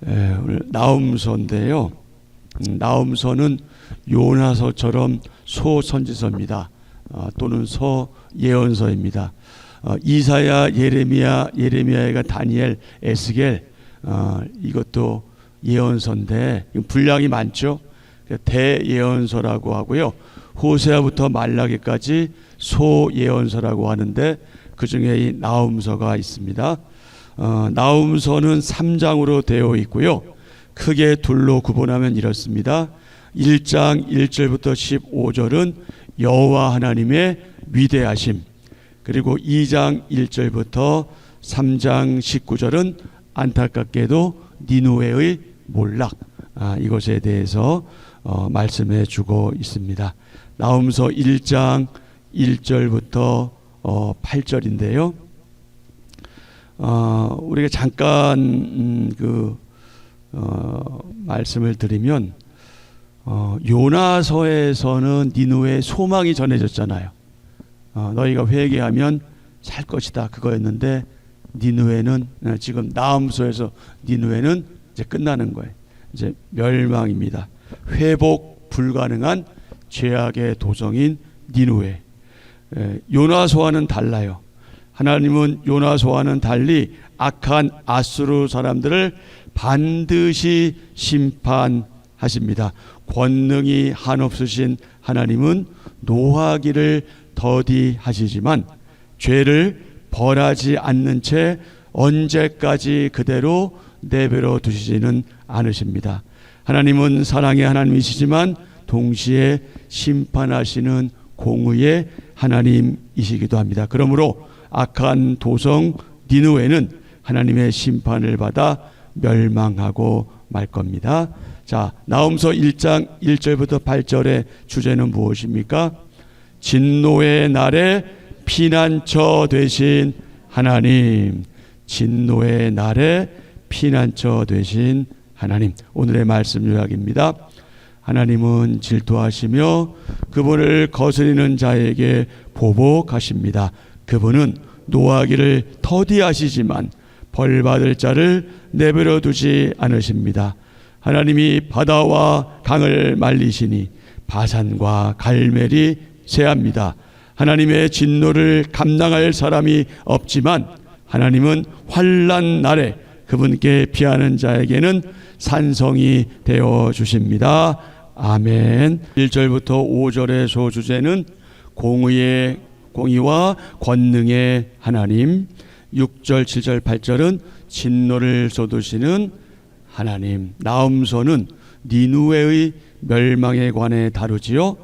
오늘 나훔서인데요. 나훔서는 요나서처럼 소선지서입니다. 또는 소예언서입니다. 이사야, 예레미야가 다니엘, 에스겔, 이것도 예언서인데 분량이 많죠. 대예언서라고 하고요. 호세아부터 말라기까지 소예언서라고 하는데 그 중에 이 나훔서가 있습니다. 나훔서는 3장으로 되어 있고요. 크게 둘로 구분하면 이렇습니다. 1장 1절부터 15절은 여호와 하나님의 위대하심, 그리고 2장 1절부터 3장 19절은 안타깝게도 니누웨의 몰락, 이것에 대해서 말씀해 주고 있습니다. 나훔서 1장 1절부터 8절인데요. 우리가 잠깐 말씀을 드리면 요나서에서는 니누에 소망이 전해졌잖아요. 너희가 회개하면 살 것이다, 그거였는데 니누에는 지금 나훔서에서 니누에는 이제 끝나는 거예요. 이제 멸망입니다. 회복 불가능한 죄악의 도성인 니누에. 요나서와는 달라요. 하나님은 요나서와는 달리 악한 아수르 사람들을 반드시 심판하십니다. 권능이 한없으신 하나님은 노하기를 더디하시지만 죄를 벌하지 않는 채 언제까지 그대로 내버려 두시지는 않으십니다. 하나님은 사랑의 하나님이시지만 동시에 심판하시는 공의의 하나님이시기도 합니다. 그러므로 악한 도성 니누웨는 하나님의 심판을 받아 멸망하고 말 겁니다. 자, 나훔서 1장 1절부터 8절의 주제는 무엇입니까? 진노의 날에 피난처 되신 하나님, 진노의 날에 피난처 되신 하나님. 오늘의 말씀 요약입니다. 하나님은 질투하시며 그분을 거스리는 자에게 보복하십니다. 그분은 노하기를 더디하시지만 벌받을 자를 내버려 두지 않으십니다. 하나님이 바다와 강을 말리시니 바산과 갈멜이 쇠합니다. 하나님의 진노를 감당할 사람이 없지만 하나님은 환난 날에 그분께 피하는 자에게는 산성이 되어 주십니다. 아멘. 1절부터 5절의 소주제는 공의와 권능의 하나님, 6절, 7절, 8절은 진노를 쏟으시는 하나님. 나훔서는 니누웨의 멸망에 관해 다루지요.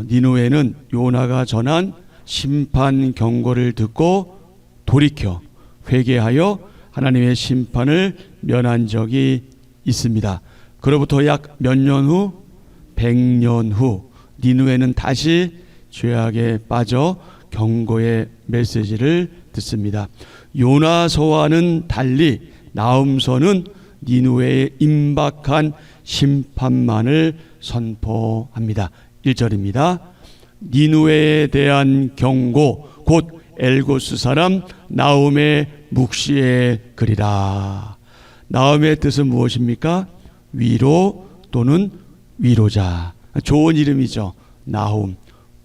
니누웨는 요나가 전한 심판 경고를 듣고 돌이켜 회개하여 하나님의 심판을 면한 적이 있습니다. 그로부터 약 몇 년 후, 100년 후 니누웨는 다시 죄악에 빠져 경고의 메시지를 듣습니다. 요나서와는 달리 나훔서는 니누웨의 임박한 심판만을 선포합니다. 1절입니다. 니누웨에 대한 경고, 곧 엘고스 사람 나훔의 묵시의 글이라. 나훔의 뜻은 무엇입니까? 위로 또는 위로자. 좋은 이름이죠. 나훔,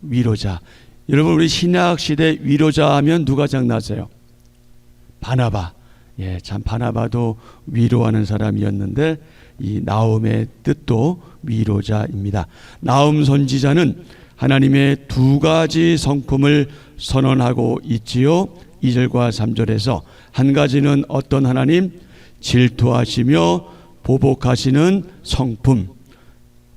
위로자. 여러분, 우리 신약시대 위로자 하면 누가 생각나세요? 바나바. 예, 참 바나바도 위로하는 사람이었는데 이 나훔의 뜻도 위로자입니다. 나훔 선지자는 하나님의 두 가지 성품을 선언하고 있지요. 2절과 3절에서 한 가지는 어떤 하나님? 질투하시며 보복하시는 성품.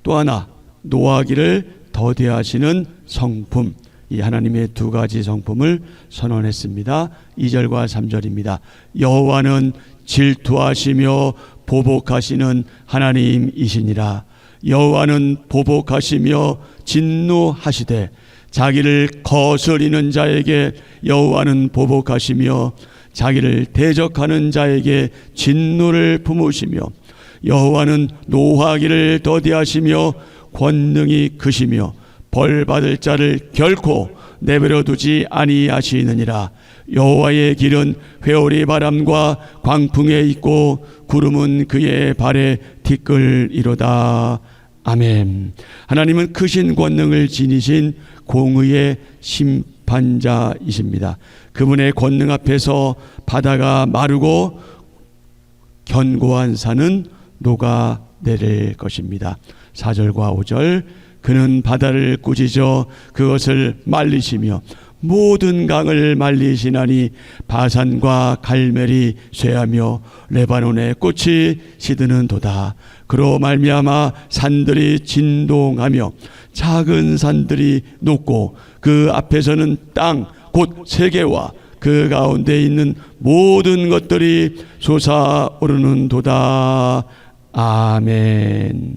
또 하나, 노하기를 더디하시는 성품. 이 하나님의 두 가지 성품을 선언했습니다. 2절과 3절입니다. 여호와는 질투하시며 보복하시는 하나님이시니라. 여호와는 보복하시며 진노하시되 자기를 거스리는 자에게 여호와는 보복하시며 자기를 대적하는 자에게 진노를 품으시며 여호와는 노하기를 더디하시며 권능이 크시며 벌 받을 자를 결코 내버려 두지 아니하시느니라. 여호와의 길은 회오리 바람과 광풍에 있고 구름은 그의 발에 티끌이로다. 아멘. 하나님은 크신 권능을 지니신 공의의 심판자이십니다. 그분의 권능 앞에서 바다가 마르고 견고한 산은 녹아내릴 것입니다. 4절과 5절, 그는 바다를 꾸짖어 그것을 말리시며 모든 강을 말리시나니 바산과 갈멜이 쇠하며 레바논의 꽃이 시드는도다. 그로 말미암아 산들이 진동하며 작은 산들이 녹고 그 앞에서는 땅 곧 세계와 그 가운데 있는 모든 것들이 솟아오르는도다. 아멘.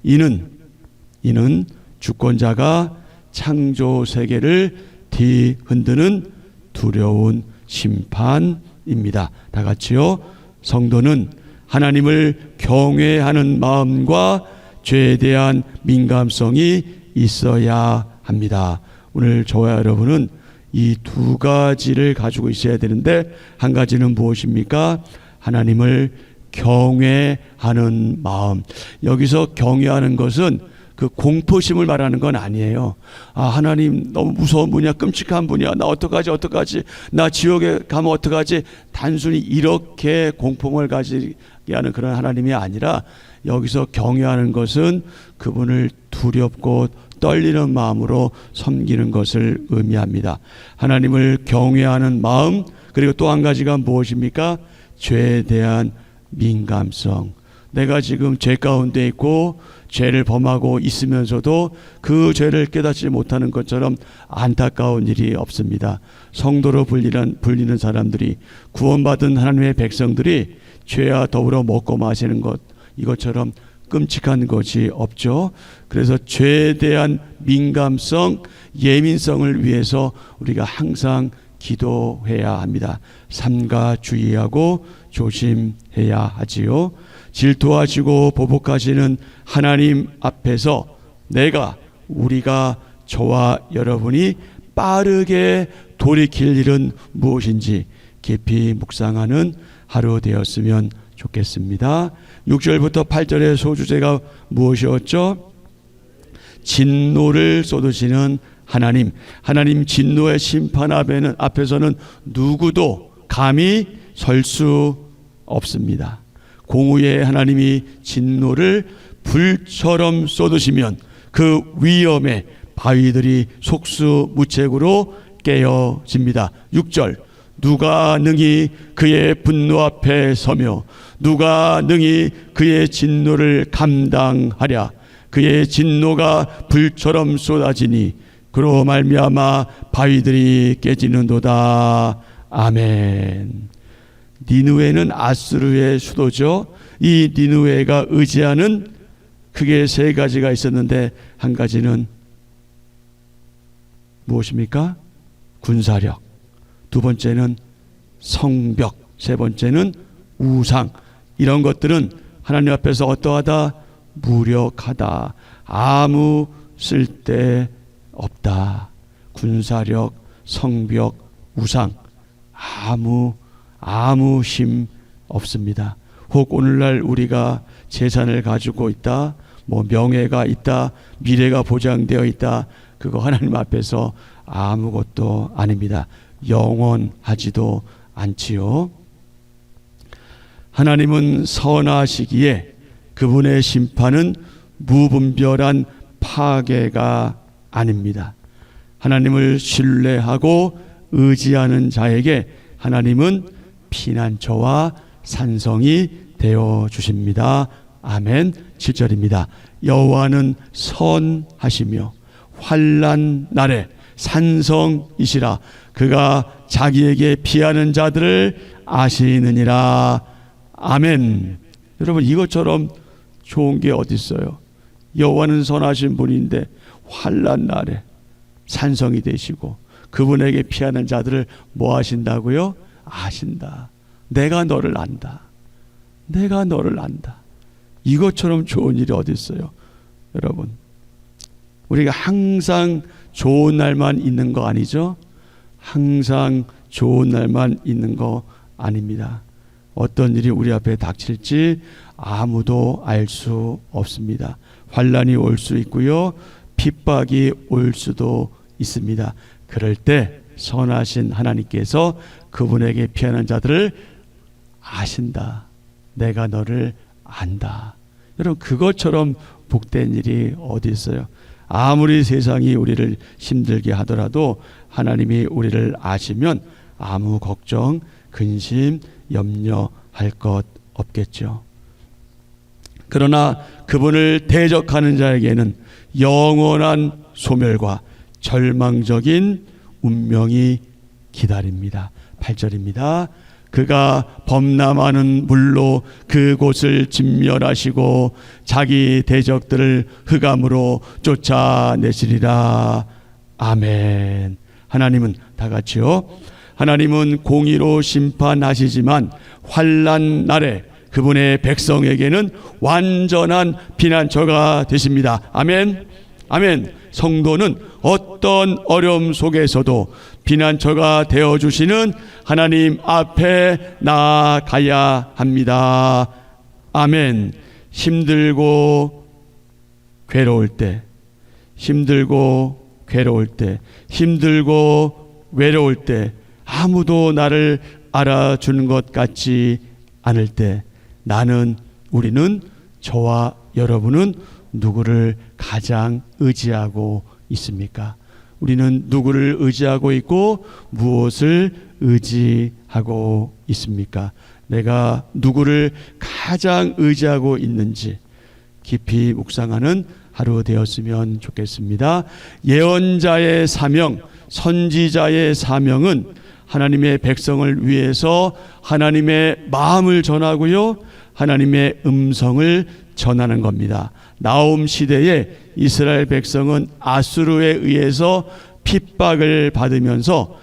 이는 주권자가 창조 세계를 뒤흔드는 두려운 심판입니다. 다 같이요. 성도는 하나님을 경외하는 마음과 죄에 대한 민감성이 있어야 합니다. 오늘 저와 여러분은 이 두 가지를 가지고 있어야 되는데, 한 가지는 무엇입니까? 하나님을 경외하는 마음. 여기서 경외하는 것은 그 공포심을 말하는 건 아니에요. 아, 하나님 너무 무서운 분이야, 끔찍한 분이야, 나 어떡하지, 나 지옥에 가면 어떡하지, 단순히 이렇게 공포를 가지게 하는 그런 하나님이 아니라, 여기서 경외하는 것은 그분을 두렵고 떨리는 마음으로 섬기는 것을 의미합니다. 하나님을 경외하는 마음, 그리고 또 한 가지가 무엇입니까? 죄에 대한 민감성. 내가 지금 죄 가운데 있고 죄를 범하고 있으면서도 그 죄를 깨닫지 못하는 것처럼 안타까운 일이 없습니다. 성도로 불리는 사람들이, 구원받은 하나님의 백성들이 죄와 더불어 먹고 마시는 것, 이것처럼 끔찍한 것이 없죠. 그래서 죄에 대한 민감성, 예민성을 위해서 우리가 항상 기도해야 합니다. 삼가 주의하고 조심해야 하지요. 질투하시고 보복하시는 하나님 앞에서 우리가 저와 여러분이 빠르게 돌이킬 일은 무엇인지 깊이 묵상하는 하루 되었으면 좋겠습니다. 6절부터 8절의 소주제가 무엇이었죠? 진노를 쏟으시는 하나님. 하나님 진노의 심판 앞에서는 누구도 감히 설 수 없습니다. 공의의 하나님이 진노를 불처럼 쏟으시면 그 위엄에 바위들이 속수무책으로 깨어집니다. 6절, 누가 능히 그의 분노 앞에 서며 누가 능히 그의 진노를 감당하랴. 그의 진노가 불처럼 쏟아지니 그로 말미암아 바위들이 깨지는도다. 아멘. 니느웨는 아수르의 수도죠. 이 니느웨가 의지하는 크게 세 가지가 있었는데, 한 가지는 무엇입니까? 군사력, 두 번째는 성벽, 세 번째는 우상. 이런 것들은 하나님 앞에서 어떠하다? 무력하다. 아무 쓸데 없다. 군사력, 성벽, 우상, 아무 힘 없습니다. 혹 오늘날 우리가 재산을 가지고 있다, 명예가 있다, 미래가 보장되어 있다, 그거 하나님 앞에서 아무것도 아닙니다. 영원하지도 않지요. 하나님은 선하시기에 그분의 심판은 무분별한 파괴가 아닙니다. 하나님을 신뢰하고 의지하는 자에게 하나님은 피난처와 산성이 되어 주십니다. 아멘. 7절입니다. 여호와는 선하시며 환난 날에 산성이시라. 그가 자기에게 피하는 자들을 아시느니라. 아멘. 여러분, 이것처럼 좋은 게 어디 있어요? 여호와는 선하신 분인데 환난 날에 산성이 되시고 그분에게 피하는 자들을 뭐 하신다고요? 아신다. 내가 너를 안다. 내가 너를 안다. 이것처럼 좋은 일이 어디 있어요? 여러분, 우리가 항상 좋은 날만 있는 거 아니죠? 항상 좋은 날만 있는 거 아닙니다. 어떤 일이 우리 앞에 닥칠지 아무도 알 수 없습니다. 환난이 올 수 있고요, 핍박이 올 수도 있습니다. 그럴 때 선하신 하나님께서 그분에게 피하는 자들을 아신다. 내가 너를 안다. 여러분, 그것처럼 복된 일이 어디 있어요? 아무리 세상이 우리를 힘들게 하더라도 하나님이 우리를 아시면 아무 걱정, 근심, 염려할 것 없겠죠. 그러나 그분을 대적하는 자에게는 영원한 소멸과 절망적인 운명이 기다립니다. 8절입니다. 그가 범람하는 물로 그곳을 진멸하시고 자기 대적들을 흑암으로 쫓아내시리라. 아멘. 하나님은, 다 같이요, 하나님은 공의로 심판하시지만 환난 날에 그분의 백성에게는 완전한 피난처가 되십니다. 아멘. 아멘. 성도는 어떤 어려움 속에서도 피난처가 되어주시는 하나님 앞에 나아가야 합니다. 아멘. 힘들고 괴로울 때, 힘들고 괴로울 때, 힘들고 외로울 때, 아무도 나를 알아주는 것 같지 않을 때, 우리는, 저와 여러분은 누구를 가장 의지하고 있습니까? 우리는 누구를 의지하고 있고 무엇을 의지하고 있습니까? 내가 누구를 가장 의지하고 있는지 깊이 묵상하는 하루 되었으면 좋겠습니다. 예언자의 사명, 선지자의 사명은 하나님의 백성을 위해서 하나님의 마음을 전하고요, 하나님의 음성을 전하는 겁니다. 나홈 시대에 이스라엘 백성은 아수르에 의해서 핍박을 받으면서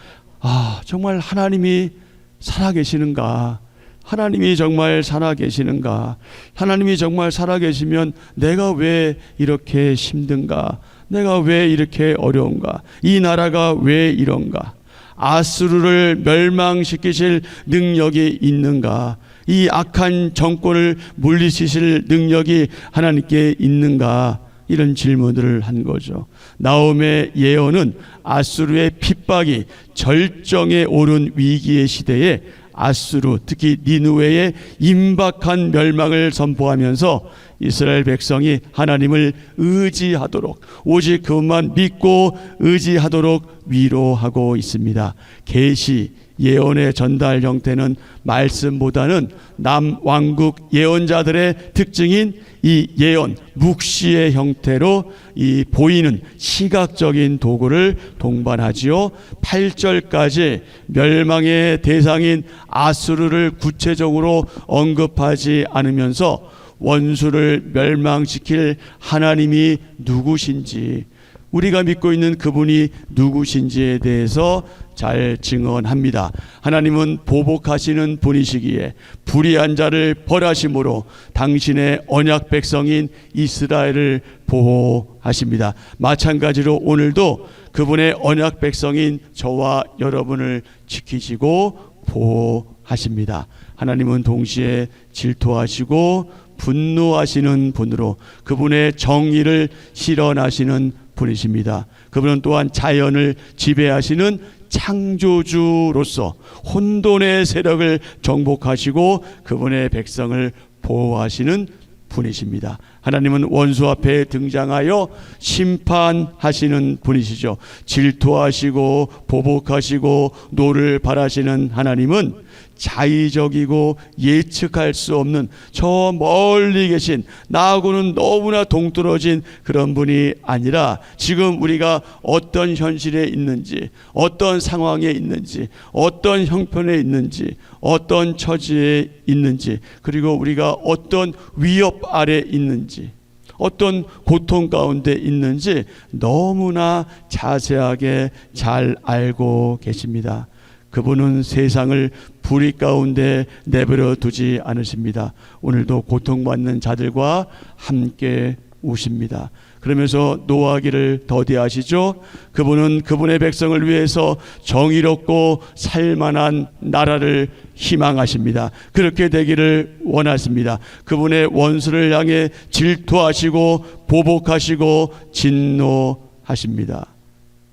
정말 하나님이 살아계시는가? 하나님이 정말 살아계시는가? 하나님이 정말 살아계시면 내가 왜 이렇게 힘든가? 내가 왜 이렇게 어려운가? 이 나라가 왜 이런가? 아수르를 멸망시키실 능력이 있는가? 이 악한 정권을 물리치실 능력이 하나님께 있는가? 이런 질문들을 한 거죠. 나홈의 예언은 아수르의 핍박이 절정에 오른 위기의 시대에 아수르, 특히 니느웨의 임박한 멸망을 선포하면서 이스라엘 백성이 하나님을 의지하도록, 오직 그분만 믿고 의지하도록 위로하고 있습니다. 계시, 예언의 전달 형태는 말씀보다는 남왕국 예언자들의 특징인 이 예언, 묵시의 형태로 이 보이는 시각적인 도구를 동반하지요. 8절까지 멸망의 대상인 아수르를 구체적으로 언급하지 않으면서 원수를 멸망시킬 하나님이 누구신지, 우리가 믿고 있는 그분이 누구신지에 대해서 잘 증언합니다. 하나님은 보복하시는 분이시기에 불의한 자를 벌하심으로 당신의 언약 백성인 이스라엘을 보호하십니다. 마찬가지로 오늘도 그분의 언약 백성인 저와 여러분을 지키시고 보호하십니다. 하나님은 동시에 질투하시고 분노하시는 분으로 그분의 정의를 실현하시는 분이십니다. 그분은 또한 자연을 지배하시는 창조주로서 혼돈의 세력을 정복하시고 그분의 백성을 보호하시는 분이십니다. 하나님은 원수 앞에 등장하여 심판하시는 분이시죠. 질투하시고 보복하시고 노를 바라시는 하나님은 자의적이고 예측할 수 없는 저 멀리 계신, 나하고는 너무나 동떨어진 그런 분이 아니라 지금 우리가 어떤 현실에 있는지, 어떤 상황에 있는지, 어떤 형편에 있는지, 어떤 처지에 있는지, 그리고 우리가 어떤 위협 아래 있는지, 어떤 고통 가운데 있는지 너무나 자세하게 잘 알고 계십니다. 그분은 세상을 불의 가운데 내버려 두지 않으십니다. 오늘도 고통받는 자들과 함께 오십니다. 그러면서 노하기를 더디하시죠. 그분은 그분의 백성을 위해서 정의롭고 살만한 나라를 희망하십니다. 그렇게 되기를 원하십니다. 그분의 원수를 향해 질투하시고 보복하시고 진노하십니다.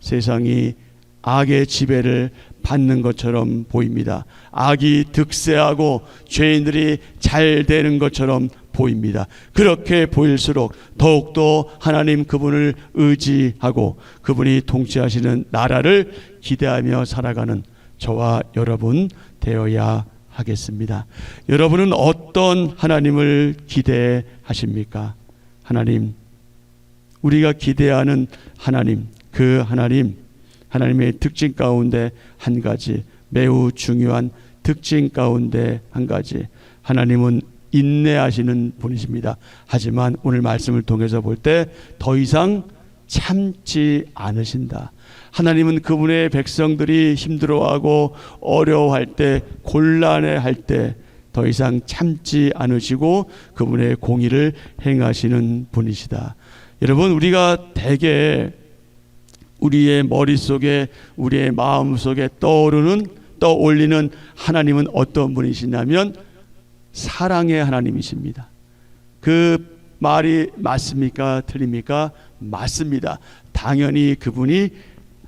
세상이 악의 지배를 받는 것처럼 보입니다. 악이 득세하고 죄인들이 잘 되는 것처럼 보입니다. 그렇게 보일수록 더욱더 하나님 그분을 의지하고 그분이 통치하시는 나라를 기대하며 살아가는 저와 여러분 되어야 하겠습니다. 여러분은 어떤 하나님을 기대하십니까? 하나님, 우리가 기대하는 하나님, 그 하나님의 특징 가운데 한 가지, 매우 중요한 특징 가운데 한 가지, 하나님은 인내하시는 분이십니다. 하지만 오늘 말씀을 통해서 볼 때 더 이상 참지 않으신다. 하나님은 그분의 백성들이 힘들어하고 어려워할 때, 곤란해할 때 더 이상 참지 않으시고 그분의 공의를 행하시는 분이시다. 여러분, 우리가 대개 우리의 머릿속에, 우리의 마음속에 떠올리는 하나님은 어떤 분이시냐면 사랑의 하나님이십니다. 그 말이 맞습니까? 틀립니까? 맞습니다. 당연히 그분이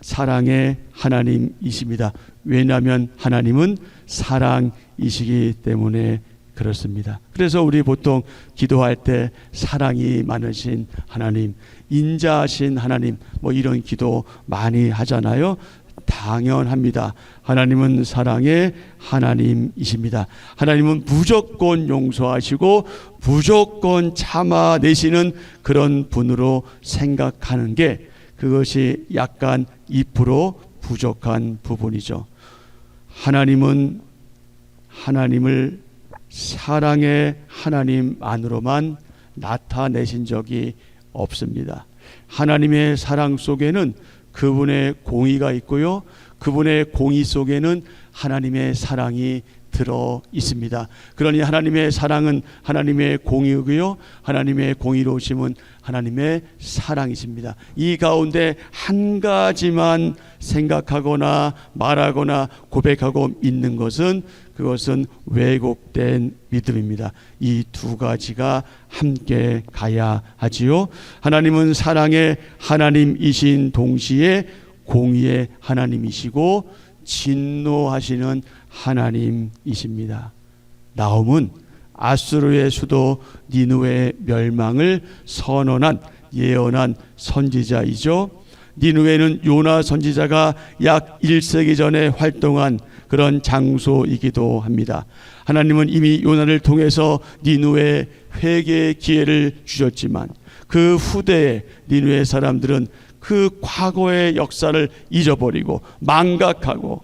사랑의 하나님이십니다. 왜냐하면 하나님은 사랑이시기 때문에 그렇습니다. 그래서 우리 보통 기도할 때 사랑이 많으신 하나님, 인자하신 하나님, 뭐 이런 기도 많이 하잖아요. 당연합니다. 하나님은 사랑의 하나님이십니다. 하나님은 무조건 용서하시고 무조건 참아내시는 그런 분으로 생각하는 게, 그것이 약간 2% 부족한 부분이죠. 하나님은 하나님을 사랑의 하나님 안으로만 나타내신 적이 없습니다. 하나님의 사랑 속에는 그분의 공의가 있고요, 그분의 공의 속에는 하나님의 사랑이 들어 있습니다. 그러니 하나님의 사랑은 하나님의 공의고요, 하나님의 공의로우심은 하나님의 사랑이십니다. 이 가운데 한 가지만 생각하거나 말하거나 고백하고 믿는 것은, 그것은 왜곡된 믿음입니다. 이 두 가지가 함께 가야 하지요. 하나님은 사랑의 하나님이신 동시에 공의의 하나님이시고 진노하시는 하나님이십니다. 나홈은 아수르의 수도 니느웨의 멸망을 선언한, 예언한 선지자이죠. 니느웨는 요나 선지자가 약 1세기 전에 활동한 그런 장소이기도 합니다. 하나님은 이미 요나를 통해서 니느웨에 회개의 기회를 주셨지만 그 후대에 니느웨 사람들은 그 과거의 역사를 잊어버리고 망각하고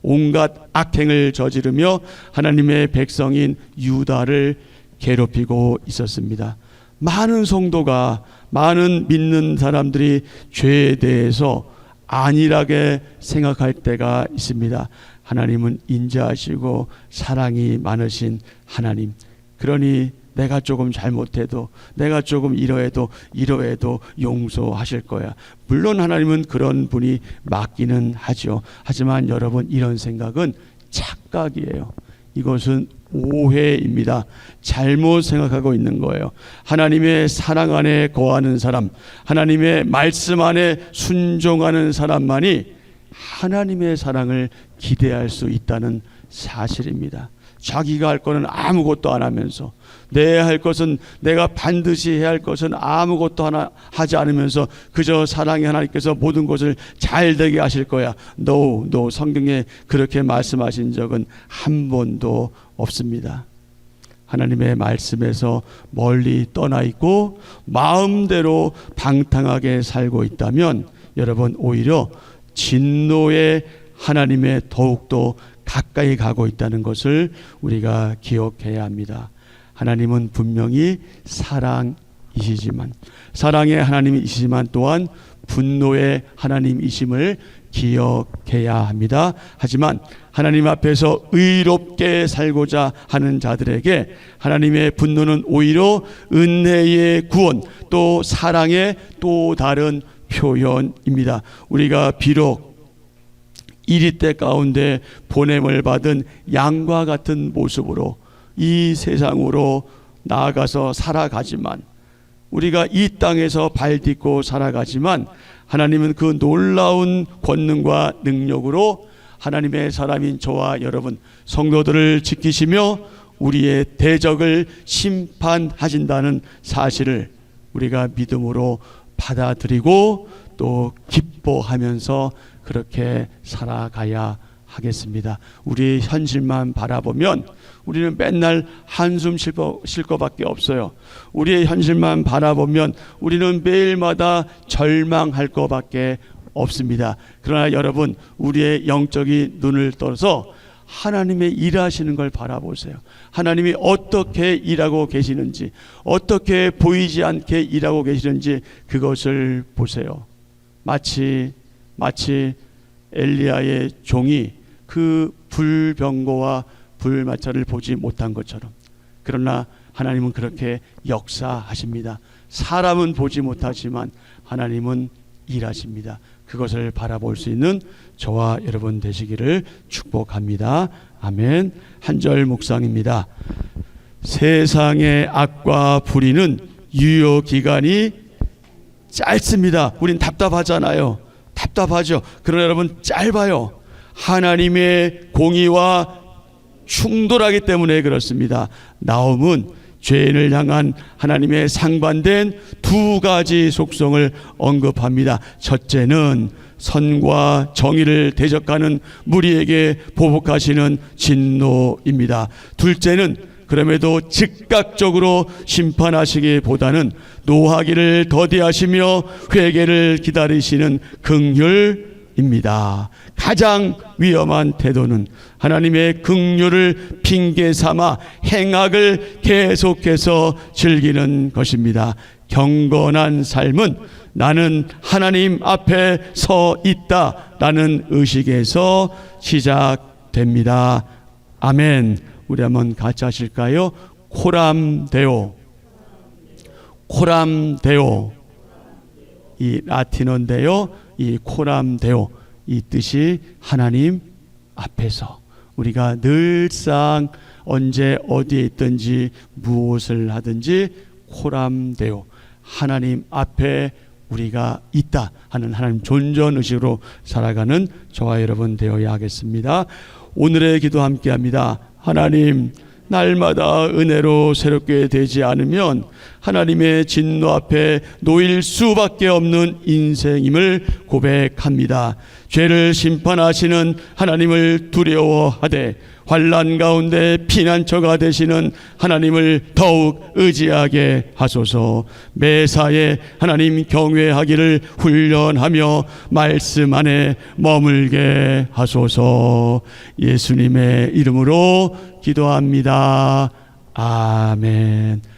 온갖 악행을 저지르며 하나님의 백성인 유다를 괴롭히고 있었습니다. 많은 성도가, 많은 믿는 사람들이 죄에 대해서 안일하게 생각할 때가 있습니다. 하나님은 인자하시고 사랑이 많으신 하나님, 그러니 내가 조금 잘못해도, 내가 조금 이러해도 용서하실 거야. 물론 하나님은 그런 분이 맞기는 하죠. 하지만 여러분, 이런 생각은 착각이에요. 이것은 오해입니다. 잘못 생각하고 있는 거예요. 하나님의 사랑 안에 거하는 사람, 하나님의 말씀 안에 순종하는 사람만이 하나님의 사랑을 기대할 수 있다는 사실입니다. 자기가 할 것은 아무것도 안 하면서, 내 할 것은, 내가 반드시 해야 할 것은 아무것도 하나 하지 않으면서 그저 사랑의 하나님께서 모든 것을 잘 되게 하실 거야. No, 성경에 그렇게 말씀하신 적은 한 번도 없습니다. 하나님의 말씀에서 멀리 떠나 있고 마음대로 방탕하게 살고 있다면 여러분, 오히려 진노의 하나님의 더욱더 가까이 가고 있다는 것을 우리가 기억해야 합니다. 하나님은 분명히 사랑이시지만, 사랑의 하나님이시지만 또한 분노의 하나님이심을 기억해야 합니다. 하지만 하나님 앞에서 의롭게 살고자 하는 자들에게 하나님의 분노는 오히려 은혜의 구원, 또 사랑의 또 다른 표현입니다. 우리가 비록 이리 때 가운데 보냄을 받은 양과 같은 모습으로 이 세상으로 나아가서 살아가지만, 우리가 이 땅에서 발 딛고 살아가지만, 하나님은 그 놀라운 권능과 능력으로 하나님의 사람인 저와 여러분 성도들을 지키시며 우리의 대적을 심판하신다는 사실을 우리가 믿음으로 받아들이고 또 기뻐하면서 그렇게 살아가야 하겠습니다. 우리의 현실만 바라보면 우리는 맨날 한숨 쉴 것밖에 없어요. 우리의 현실만 바라보면 우리는 매일마다 절망할 것밖에 없습니다. 그러나 여러분, 우리의 영적인 눈을 떠서 하나님의 일하시는 걸 바라보세요. 하나님이 어떻게 일하고 계시는지, 어떻게 보이지 않게 일하고 계시는지 그것을 보세요. 마치 엘리야의 종이 그 불병거와 불마차를 보지 못한 것처럼, 그러나 하나님은 그렇게 역사하십니다. 사람은 보지 못하지만 하나님은 일하십니다. 그것을 바라볼 수 있는 저와 여러분 되시기를 축복합니다. 아멘. 한 절 묵상입니다. 세상의 악과 불의는 유효 기간이 짧습니다. 우린 답답하잖아요. 답답하죠. 그러나 여러분, 짧아요. 하나님의 공의와 충돌하기 때문에 그렇습니다. 나홈은 죄인을 향한 하나님의 상반된 두 가지 속성을 언급합니다. 첫째는 선과 정의를 대적하는 무리에게 보복하시는 진노입니다. 둘째는 그럼에도 즉각적으로 심판하시기보다는 노하기를 더디하시며 회개를 기다리시는 긍휼입니다. 가장 위험한 태도는 하나님의 긍휼을 핑계 삼아 행악을 계속해서 즐기는 것입니다. 경건한 삶은 나는 하나님 앞에 서 있다라는 의식에서 시작됩니다. 아멘. 우리 한번 같이 하실까요? 코람데오. 코람데오. 이 라틴어인데요, 이 코람데오, 이 뜻이 하나님 앞에서, 우리가 늘상 언제 어디에 있든지 무엇을 하든지 코람데오, 하나님 앞에 우리가 있다 하는 하나님 존전의식으로 살아가는 저와 여러분 되어야 하겠습니다. 오늘의 기도 함께합니다. 하나님, 날마다 은혜로 새롭게 되지 않으면 하나님의 진노 앞에 놓일 수밖에 없는 인생임을 고백합니다. 죄를 심판하시는 하나님을 두려워하되 환난 가운데 피난처가 되시는 하나님을 더욱 의지하게 하소서. 매사에 하나님 경외하기를 훈련하며 말씀 안에 머물게 하소서. 예수님의 이름으로 기도합니다. 아멘.